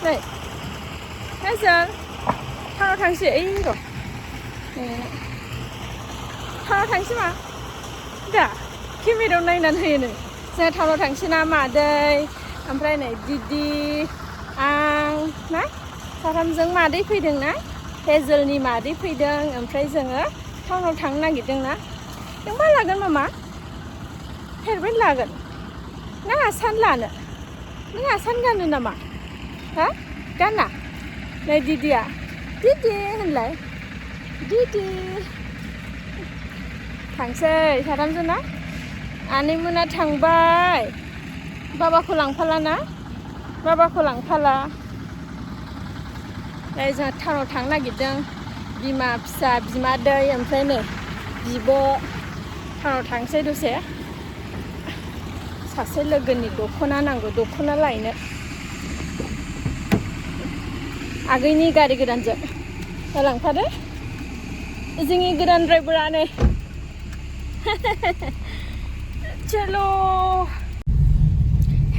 Này hết giờ thao thằng sĩ rồi thao thằng sĩ mà đã khi mình đâu này năn hề này giờ thao thằng sĩ nào mà đây ông đây này judi ang nè thao thằng dân mà đi phi đường nè hazelni mà đi phi đường ông đây dân á thao thằng nào gitu nè yang mana lagan mama herbin lagan nang asan lana nang asan gan nama ha Kana, này Didi à? Didi hình lại Didi thằng xe, sao làm gì nè? Anh em muốn thằng bay Baba kulang pala na? Baba kulang pala Đây giờ thằng thằng là gì đó Bima pisa, bima đây em thấy nè Bibo thằng xe đâu xe Sase logan ni dokhona nanggo dokhona lainनो agwiनि गारि गोदानजों लांफादो जोंनि गोदान ड्राइभारा नै चलो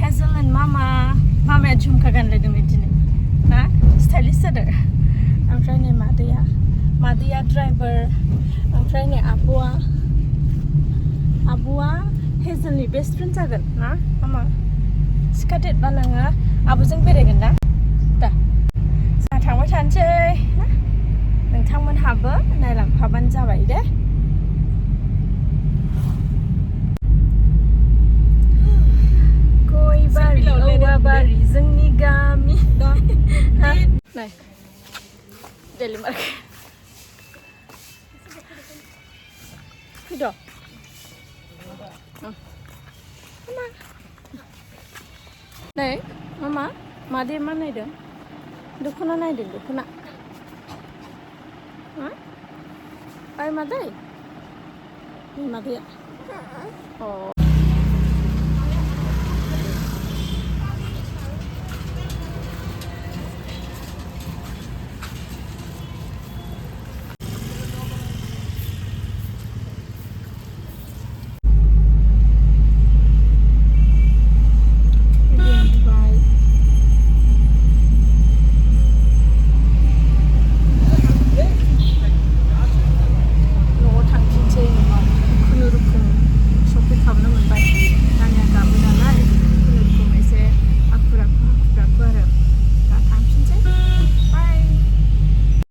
hazel and मामाया झुमका गानलायदों बिदिनो ना stylish जादों ओमफ्राय नै मादैया ड्राइभार ओमफ्राय नै आब'आ हेजेलनि बेस्ट फ्रेन्ड जागोन ना मामा सिखा देरबा नोङो आब'जों बेरायगोन ना दा थांबाय थानोसै ना नोंथांमोनहाबो नायलांफाबानो जाबाय दे गय बारि औवा बारि जोंनि गामि नाय डेलि मार्केट फैद' नै मामा मादै मा नायदों dokhona naidों dokhona ha ai maday maday oh